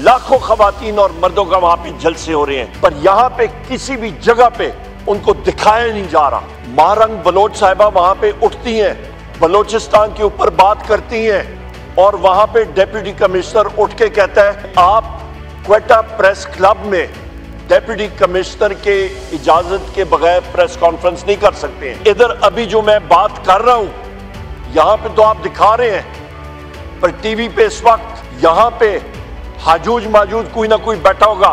लाखों खवातीन और मर्दों का वहां पे जलसे हो रहे हैं, पर यहाँ पे किसी भी जगह पे उनको दिखाया नहीं जा रहा। महारंग बलोच साहिबा वहां पे उठती हैं, बलोचिस्तान के ऊपर बात करती हैं और वहां पे डिप्टी कमिश्नर उठ के कहता है आप क्वेटा प्रेस क्लब में डिप्टी कमिश्नर के इजाजत के बगैर प्रेस कॉन्फ्रेंस नहीं कर सकते हैं। इधर अभी जो मैं बात कर रहा हूं यहां पे तो आप दिखा रहे हैं, पर टीवी पे इस वक्त यहां पे हाजूज माजूज कोई ना कोई बैठा होगा,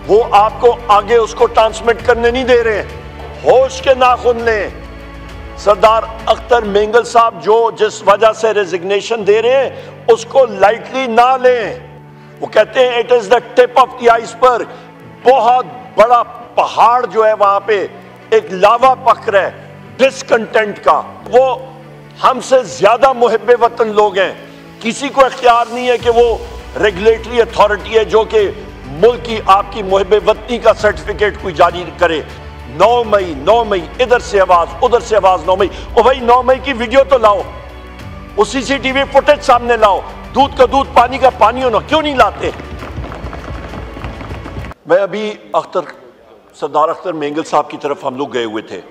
वो आपको आगे उसको ट्रांसमिट करने नहीं दे रहे हैं। होश के नाखून लें। सरदार अख्तर मेंगल साहब जो जिस वजह से रेजिग्नेशन दे रहे हैं उसको लाइटली ना लें। वो कहते हैं it is the tip of the iceberg. बहुत बड़ा पहाड़ जो है वहां पे एक लावा पक रहा है डिसकंटेंट का। वो हमसे ज्यादा मुहिब्बे वतन लोग हैं। किसी को इख्तियार नहीं है कि वो रेगुलेटरी अथॉरिटी है जो कि मुल्क की आपकी मुहिब्बे वतनी का सर्टिफिकेट कोई जारी करे। 9 मई इधर से आवाज उधर से आवाज। 9 मई ओ भाई 9 मई की वीडियो तो लाओ, वो सीसीटीवी फुटेज सामने लाओ। दूध का दूध पानी का पानी होना क्यों नहीं लाते? मैं अभी सरदार अख्तर मेंगल साहब की तरफ हम लोग गए हुए थे,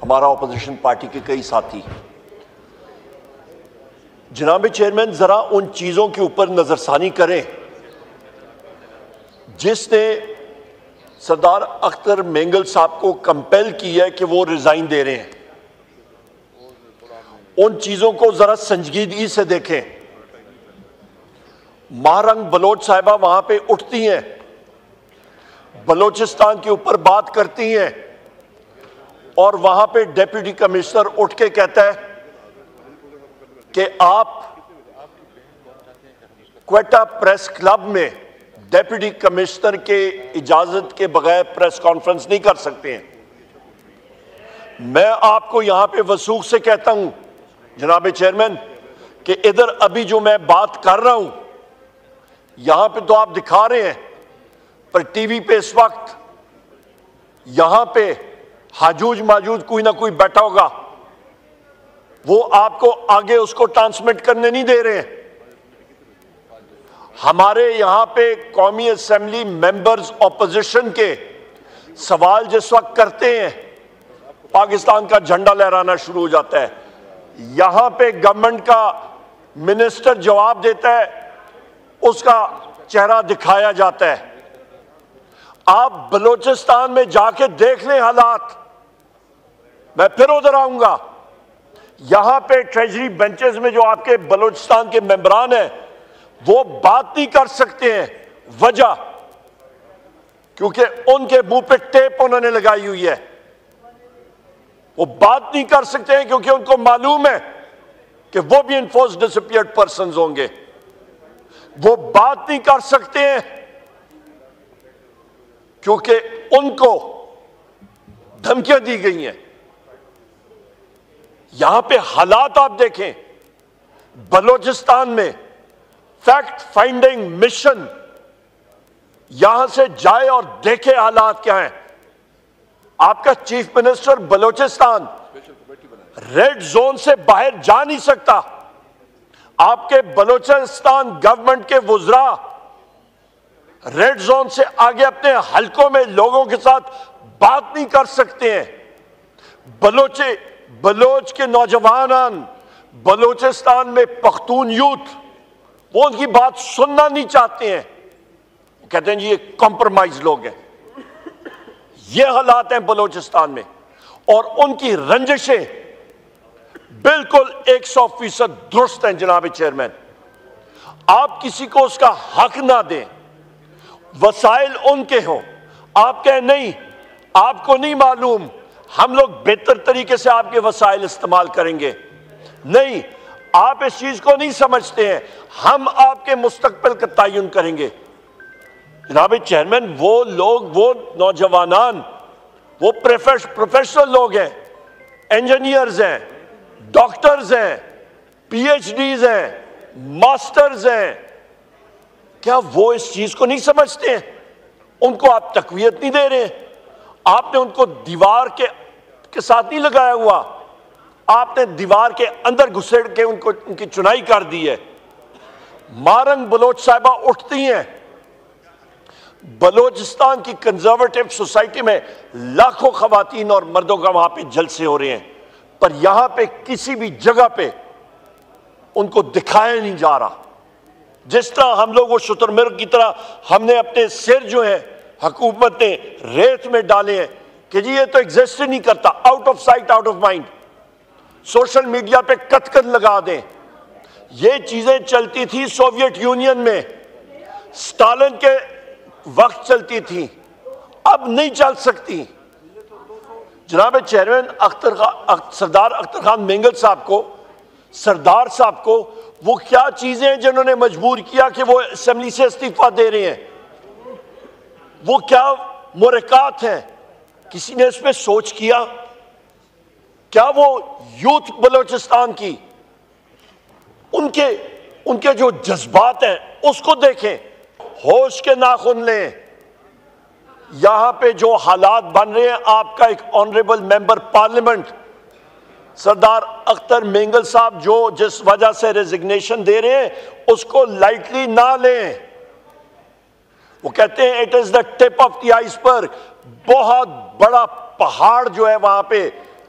हमारा ऑपोजिशन पार्टी के कई साथी। जनाब चेयरमैन जरा उन चीजों के ऊपर नजरसानी करें जिसने सरदार अख्तर मेंगल साहब को कंपेल किया है कि वो रिजाइन दे रहे हैं। उन चीजों को जरा संजीदगी से देखें। महारंग बलोच साहिबा वहां पे उठती हैं, बलोचिस्तान के ऊपर बात करती हैं और वहां पे डिप्टी कमिश्नर उठ के कहता है कि आप क्वेटा प्रेस क्लब में डिप्टी कमिश्नर के इजाजत के बगैर प्रेस कॉन्फ्रेंस नहीं कर सकते हैं। मैं आपको यहां पे वसूख से कहता हूं जनाब चेयरमैन कि इधर अभी जो मैं बात कर रहा हूं यहां पे तो आप दिखा रहे हैं, पर टीवी पे इस वक्त यहां पे हाजूज माजूज कोई ना कोई बैठा होगा, वो आपको आगे उसको ट्रांसमिट करने नहीं दे रहे हैं। हमारे यहां पे कौमी असेंबली मेंबर्स ऑपोजिशन के सवाल जिस वक्त करते हैं पाकिस्तान का झंडा लहराना शुरू हो जाता है। यहां पे गवर्नमेंट का मिनिस्टर जवाब देता है, उसका चेहरा दिखाया जाता है। आप बलोचिस्तान में जाके देख लें हालात। मैं फिर उधर आऊंगा। यहां पे ट्रेजरी बेंचेस में जो आपके बलोचिस्तान के मेंबरान हैं वो बात नहीं कर सकते हैं। वजह क्योंकि उनके मुंह पे टेप उन्होंने लगाई हुई है। वो बात नहीं कर सकते हैं क्योंकि उनको मालूम है कि वो भी इन्फोर्स डिसअपीयर्ड पर्संस होंगे। वो बात नहीं कर सकते हैं क्योंकि उनको धमकियां दी गई हैं। यहां पे हालात आप देखें, बलोचिस्तान में फैक्ट फाइंडिंग मिशन यहां से जाए और देखे हालात क्या हैं। आपका chief minister Balochistan red zone से बाहर जा नहीं सकता। आपके बलोचिस्तान गवर्नमेंट के वुज़रा रेड जोन से आगे अपने हलकों में लोगों के साथ बात नहीं कर सकते हैं। बलोच के नौजवान बलोचिस्तान में पख्तून यूथ वो उनकी बात सुनना नहीं चाहते हैं। वो कहते हैं जी ये कॉम्प्रोमाइज लोग हैं। ये हालात हैं बलोचिस्तान में और उनकी रंजिशें बिल्कुल 100% दुरुस्त हैं जनाब चेयरमैन। आप किसी को उसका हक ना दें। वसाइल उनके हों, आप कहें नहीं आपको नहीं मालूम, हम लोग बेहतर तरीके से आपके वसाइल इस्तेमाल करेंगे। नहीं, आप इस चीज को नहीं समझते हैं, हम आपके मुस्तकबिल का तयन करेंगे। जनाब चेयरमैन वो लोग, वो नौजवान, वो प्रोफेशनल लोग हैं, इंजीनियर्स हैं, डॉक्टर्स हैं, पीएचडीज हैं, मास्टर्स हैं। क्या वो इस चीज को नहीं समझते हैं? उनको आप तकवीयत नहीं दे रहे। आपने उनको दीवार के साथ नहीं लगाया हुआ, आपने दीवार के अंदर घुसेड़ के उनको उनकी चुनाई कर दी है। मारंग बलोच साहिबा उठती हैं बलोचिस्तान की कंजर्वेटिव सोसाइटी में लाखों खवातीन और मर्दों का वहां पे जलसे हो रहे हैं, पर यहां पे किसी भी जगह पे उनको दिखाया नहीं जा रहा। जिस तरह हम लोग वो शुतुरमुर्ग की तरह हमने अपने सिर जो है हुकूमत ने रेत में डाले हैं कि जी ये तो एग्जिस्ट ही नहीं करता, out of sight out of mind. Social media पे कतकत लगा दें। ये चीजें चलती थी सोवियत यूनियन में, स्टालिन के वक्त चलती थी, अब नहीं चल सकती। जनाब चेयरमैन सरदार अख्तर खान मेंगल साहब को, सरदार साहब को, वो क्या चीजें हैं जिन्होंने मजबूर किया कि वो असेंबली से इस्तीफा दे रहे हैं? वो क्या मुरक़ात हैं? किसी ने इस पे सोच किया? क्या वो यूथ बलोचिस्तान की उनके जो जज्बात हैं उसको देखें, होश के नाखून लें। यहां पे जो हालात बन रहे हैं, आपका एक ऑनरेबल मेंबर पार्लियामेंट सरदार अख्तर मेंगल साहब जो जिस वजह से रेजिग्नेशन दे रहे हैं उसको लाइटली ना लें। वो कहते हैं it is the tip of the iceberg. बहुत बड़ा पहाड़ जो है वहां पे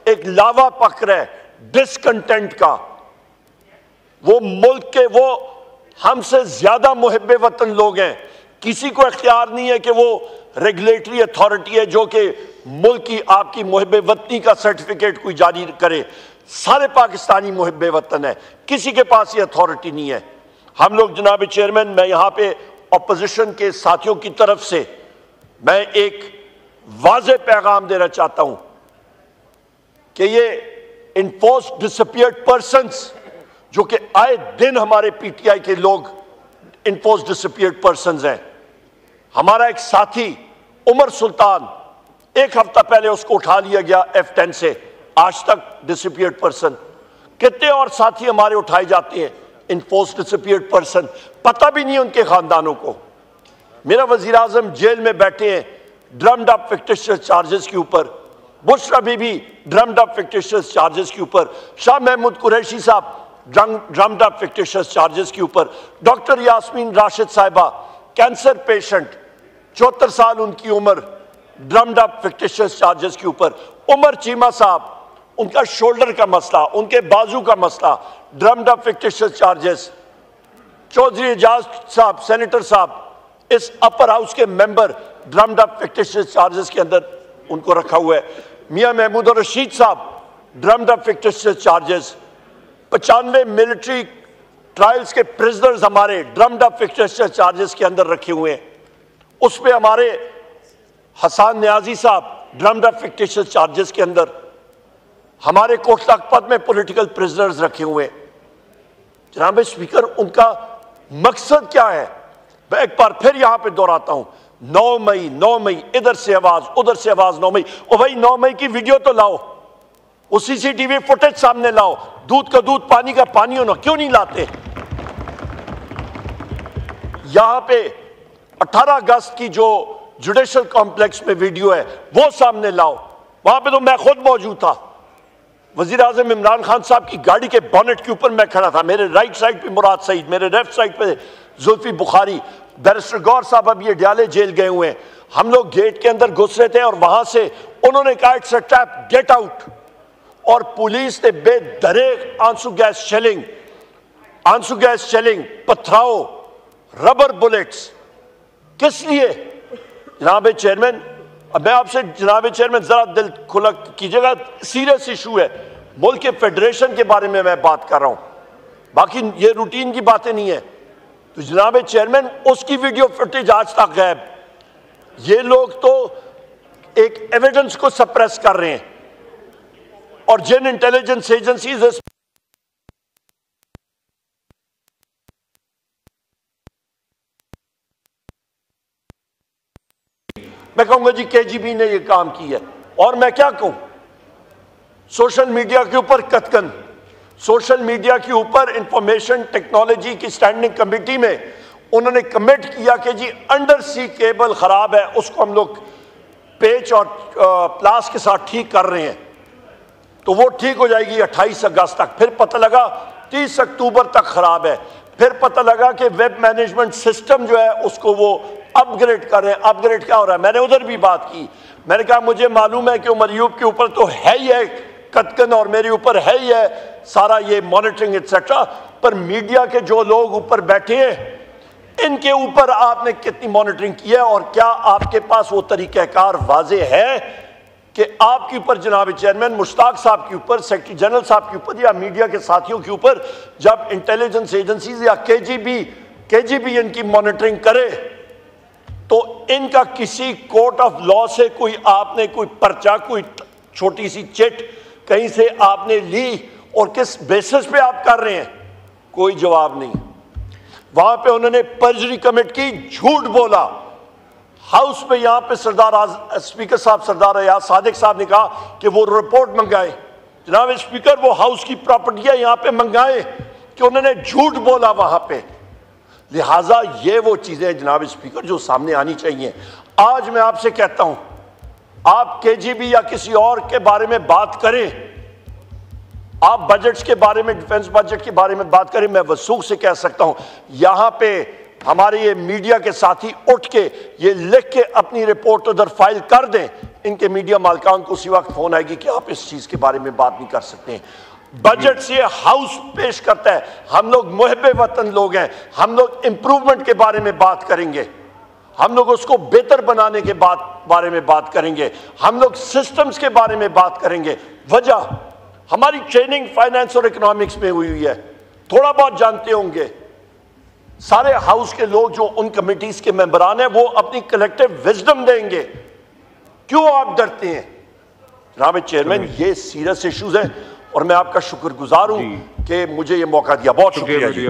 एक लावा पक रहा है डिसकंटेंट का। वो मुल्क के वो हमसे ज्यादा मुहिब्बे वतन लोग हैं। किसी को इख्तियार नहीं है कि वो रेगुलेटरी अथॉरिटी है जो कि मुल्क की आपकी मुहिब्बे वतनी का सर्टिफिकेट कोई जारी करे। सारे पाकिस्तानी मुहिब्बे वतन है, किसी के पास ये अथॉरिटी नहीं है। हम लोग जनाब चेयरमैन, मैं यहां पे अपोजिशन के साथियों की तरफ से मैं एक वाज़ेह पैगाम देना चाहता हूं कि ये इन्फोर्स्ड डिसअपीयर्ड पर्सन्स जो कि आए दिन हमारे पीटीआई के लोग इन्फोर्स्ड डिसअपीयर्ड पर्सन्स हैं। हमारा एक साथी उमर सुल्तान, एक हफ्ता पहले उसको उठा लिया गया F10 से, आज तक डिसअपीयर्ड पर्सन। कितने और साथी हमारे उठाए जाते हैं इन्फोर्स्ड डिसअपीयर्ड पर्सन, पता भी नहीं उनके खानदानों को। मेरा वजीर आजम जेल में बैठे हैं ड्रम्ड अप फिक्टिशियस चार्जेस के ऊपर, Bushra Bibi drummed up fictitious charges के ऊपर, शाह महमूद कुरैशी साहब ड्रम्ड अप फिक्टिशियस चार्जेस के ऊपर, डॉक्टर यास्मीन राशिद साहिबा कैंसर पेशेंट, 74 साल उनकी उम्र, ड्रम्ड अप फिक्टिशियस चार्जेस के ऊपर, उमर चीमा साहब उनका शोल्डर का मसला, उनके बाजू का मसला, drummed up fictitious charges, Chaudhry Ejaz साहब सेनेटर साहब इस अपर हाउस के member drummed up fictitious charges के अंदर उनको रखा हुआ है। मियां महमूद और रशीद साहब drummed up fictitious charges, 95 military trials के प्रिजनर्स हमारे ड्रम्ड अप फिक्टिशियस चार्जेस के अंदर रखे हुए हैं। उस पे हमारे हसन न्याजी साहब ड्रम्ड अप फिक्टिशियस चार्जेस के अंदर, हमारे कोटला लखपत में पॉलिटिकल प्रिजनर्स रखे हुए हैं। जनाब स्पीकर, उनका मकसद क्या है? मैं एक बार फिर यहां पे दोहराता हूं, 9 मई इधर से आवाज उधर से आवाज, 9 मई। ओ भाई 9 मई की वीडियो तो लाओ, वो CCTV फुटेज सामने लाओ, दूध का दूध पानी का पानी होना क्यों नहीं लाते? यहां पे 18 अगस्त की जो जुडिशल कॉम्प्लेक्स में वीडियो है वो सामने लाओ। वहां पे तो मैं खुद मौजूद था, वजीर आजम इमरान खान साहब की गाड़ी के बॉनेट के ऊपर मैं खड़ा था। मेरे राइट साइड पे मुराद सईद, मेरे लेफ्ट साइड पे जुल्फी बुखारी, बैरिस्टर गौर साहब अब ये डियाले जेल गए हुए हैं। हम लोग गेट के अंदर घुस रहे थे और वहां से उन्होंने कहा it's a trap, get out. और पुलिस ने बेदरेक आंसू गैस शेलिंग, पथराव, रबर बुलेट्स, किस लिए? जनाब चेयरमैन, अब मैं आपसे जनाब चेयरमैन जरा दिल खुला कीजिएगा, सीरियस इशू है, मुल्क के फेडरेशन के बारे में मैं बात कर रहा हूं, बाकी ये रूटीन की बातें नहीं है। तो जनाब चेयरमैन, उसकी वीडियो फुटेज आज तक गायब। ये लोग तो एक एविडेंस को सप्रेस कर रहे हैं और जिन इंटेलिजेंस एजेंसीज मैं कहूंगा जी KGB ने ये काम किया है। और मैं क्या कहूं, सोशल मीडिया के ऊपर कतकन, सोशल मीडिया के ऊपर इंफॉर्मेशन टेक्नोलॉजी की स्टैंडिंग कमेटी में उन्होंने कमिट किया कि जी अंडर सी केबल खराब है, उसको हम लोग पेच और प्लास के साथ ठीक कर रहे हैं, तो वो ठीक हो जाएगी 28 अगस्त तक। फिर पता लगा 30 अक्टूबर तक खराब है। फिर पता लगा कि वेब मैनेजमेंट सिस्टम जो है उसको वो अपग्रेड कर रहे हैं। अपग्रेड क्या हो रहा है? मैंने उधर भी बात की, मैंने कहा मुझे मालूम है कि उमर अयूब के ऊपर तो है ही है कतकन और मेरे ऊपर है ही है सारा ये मॉनिटरिंग एक्सेट्रा, पर मीडिया के जो लोग ऊपर बैठे हैं इनके ऊपर आपने कितनी मॉनिटरिंग की है? और क्या आपके पास वो तरीक़ाकार वाजे है कि आपके ऊपर जनाब चेयरमैन मुश्ताक साहब के ऊपर, सेक्रेटरी जनरल साहब के ऊपर या मीडिया के साथियों के ऊपर जब इंटेलिजेंस एजेंसीज या केजीबी इनकी मॉनिटरिंग करे तो इनका किसी कोर्ट ऑफ लॉ से कोई आपने कोई पर्चा, कोई छोटी सी चिट कहीं से आपने ली और किस बेसिस पे आप कर रहे हैं? कोई जवाब नहीं। वहां पे उन्होंने पर्जरी कमिट की, झूठ बोला। हाउस पे यहां पे स्पीकर साहब सरदार अयाज सादिक साहब ने कहा कि वो रिपोर्ट मंगाए। जनाब स्पीकर, वो हाउस की प्रॉपर्टी है, यहां पे मंगाए कि उन्होंने झूठ बोला वहां पे। लिहाजा ये वो चीजें जनाब स्पीकर जो सामने आनी चाहिए। आज मैं आपसे कहता हूं, आप केजीबी या किसी और के बारे में बात करें, आप बजट्स के बारे में, डिफेंस बजट के बारे में बात करें, मैं वसूख से कह सकता हूं यहां पे हमारे ये मीडिया के साथी उठ के ये लिख के अपनी रिपोर्ट उधर फाइल कर दें, इनके मीडिया मालिकान को उसी वक्त फोन आएगी कि आप इस चीज के बारे में बात नहीं कर सकते। बजट से हाउस पेश करता है, हम लोग मुहब्बे वतन लोग हैं, हम लोग इंप्रूवमेंट के बारे में बात करेंगे, हम लोग उसको बेहतर बनाने के बारे में बात करेंगे, हम लोग सिस्टम्स के बारे में बात करेंगे। वजह हमारी ट्रेनिंग फाइनेंस और इकोनॉमिक्स में हुई है, थोड़ा बहुत जानते होंगे। सारे हाउस के लोग जो उन कमिटीज के मेंबरान हैं वो अपनी कलेक्टिव विजडम देंगे। क्यों आप डरते हैं? जनाब चेयरमैन, ये सीरियस इश्यूज हैं और मैं आपका शुक्रगुजार हूं कि मुझे ये मौका दिया। बहुत शुक्रिया जी।